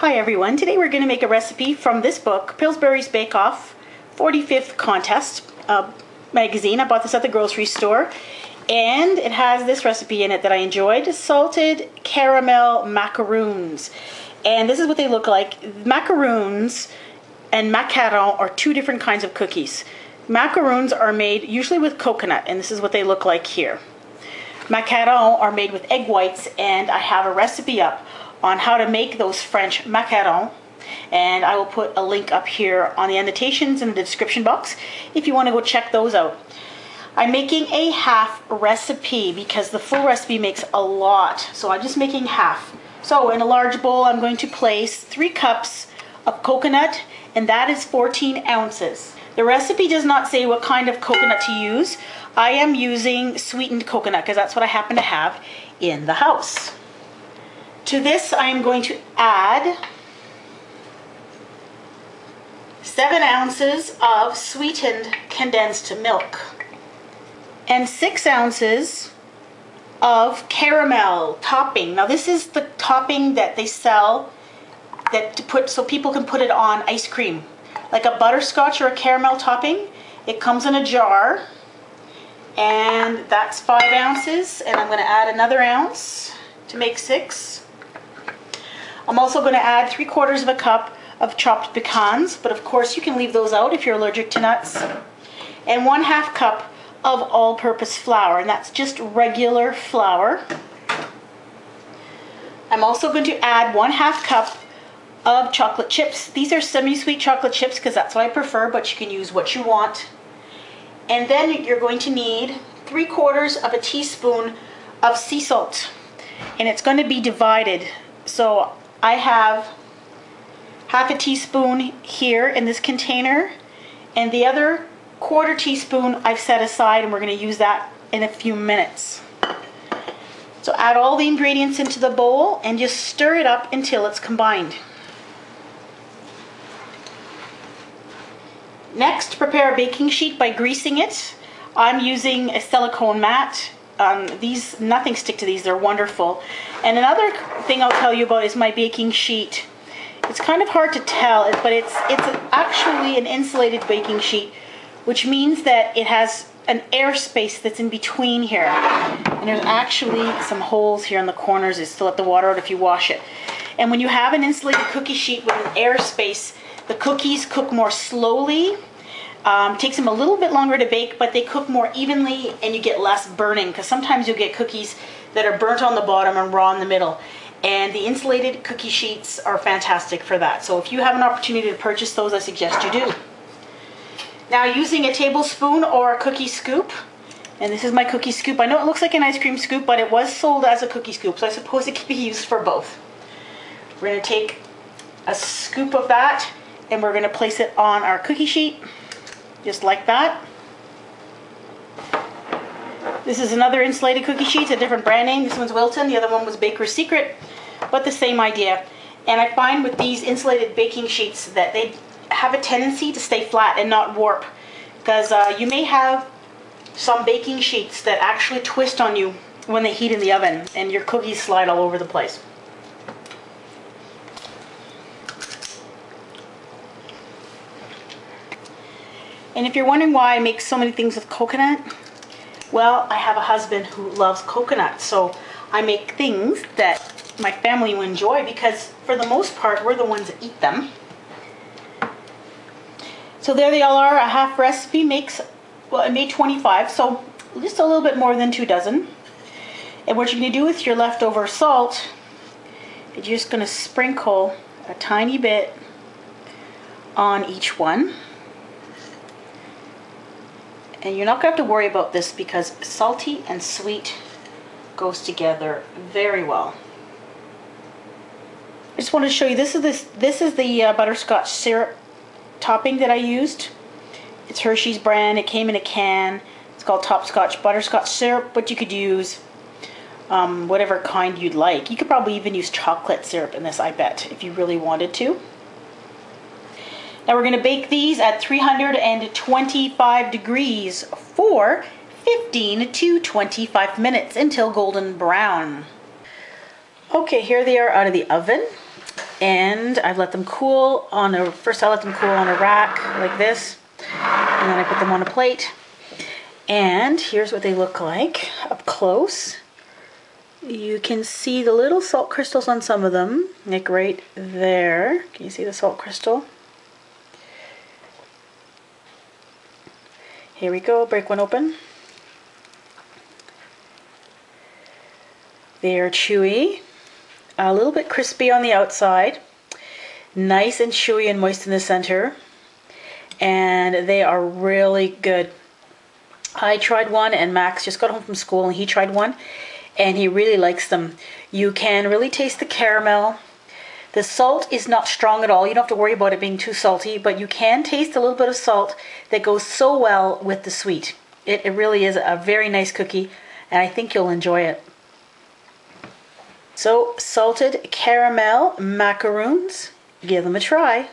Hi everyone, today we're going to make a recipe from this book, Pillsbury's Bake Off 45th Contest magazine. I bought this at the grocery store and it has this recipe in it that I enjoyed, salted caramel macaroons. And this is what they look like. Macaroons and macarons are two different kinds of cookies. Macaroons are made usually with coconut, and this is what they look like here. Macarons are made with egg whites, and I have a recipe up on how to make those French macarons, and I will put a link up here on the annotations in the description box if you want to go check those out. I'm making a half recipe because the full recipe makes a lot, so I'm just making half. So in a large bowl I'm going to place 3 cups of coconut, and that is 14 ounces. The recipe does not say what kind of coconut to use. I am using sweetened coconut because that's what I happen to have in the house. To this, I am going to add 7 ounces of sweetened condensed milk and 6 ounces of caramel topping. Now this is the topping that they sell to put so people can put it on ice cream, like a butterscotch or a caramel topping. It comes in a jar, and that's 5 ounces, and I'm going to add another ounce to make 6. I'm also going to add 3/4 of a cup of chopped pecans, but of course you can leave those out if you're allergic to nuts. And 1/2 cup of all-purpose flour, and that's just regular flour. I'm also going to add 1/2 cup of chocolate chips. These are semi-sweet chocolate chips because that's what I prefer, but you can use what you want. And then you're going to need 3/4 of a teaspoon of sea salt, and it's going to be divided. So I have 1/2 teaspoon here in this container, and the other 1/4 teaspoon I've set aside, and we're going to use that in a few minutes. So add all the ingredients into the bowl and just stir it up until it's combined. Next, prepare a baking sheet by greasing it. I'm using a silicone mat. These, nothing stick to these, they're wonderful. And another thing I'll tell you about is my baking sheet. It's kind of hard to tell, but it's actually an insulated baking sheet, which means that it has an air space that's in between here. And there's actually some holes here in the corners. It's to let the water out if you wash it. And when you have an insulated cookie sheet with an air space, the cookies cook more slowly. Takes them a little bit longer to bake, but they cook more evenly and you get less burning, because sometimes you'll get cookies that are burnt on the bottom and raw in the middle. And the insulated cookie sheets are fantastic for that. So if you have an opportunity to purchase those, I suggest you do. Now, using a tablespoon or a cookie scoop, and this is my cookie scoop. I know it looks like an ice cream scoop, but it was sold as a cookie scoop, so I suppose it can be used for both. We're going to take a scoop of that and we're going to place it on our cookie sheet. Just like that. This is another insulated cookie sheet, a different brand name. This one's Wilton, the other one was Baker's Secret, but the same idea. And I find with these insulated baking sheets that they have a tendency to stay flat and not warp, because you may have some baking sheets that actually twist on you when they heat in the oven and your cookies slide all over the place. And if you're wondering why I make so many things with coconut, well, I have a husband who loves coconut, so I make things that my family will enjoy, because for the most part, we're the ones that eat them. So there they all are. A half recipe makes, well, I made 25, so just a little bit more than 2 dozen. And what you're going to do with your leftover salt is you're just going to sprinkle a tiny bit on each one. And you're not going to have to worry about this because salty and sweet goes together very well. I just wanted to show you, this is the butterscotch syrup topping that I used. It's Hershey's brand. It came in a can. It's called Topscotch butterscotch syrup, but you could use whatever kind you'd like. You could probably even use chocolate syrup in this, I bet, if you really wanted to. Now we're going to bake these at 325 degrees for 15 to 25 minutes until golden brown. Okay, here they are out of the oven. And I've let them cool on a, first I let them cool on a rack like this, and then I put them on a plate. And here's what they look like up close. You can see the little salt crystals on some of them, like right there. Can you see the salt crystal? Here we go, break one open. They are chewy, a little bit crispy on the outside, nice and chewy and moist in the center, and they are really good. I tried one, and Max just got home from school and he tried one, and he really likes them. You can really taste the caramel. The salt is not strong at all. You don't have to worry about it being too salty, but you can taste a little bit of salt that goes so well with the sweet. It really is a very nice cookie, and I think you'll enjoy it. So, salted caramel macaroons, give them a try.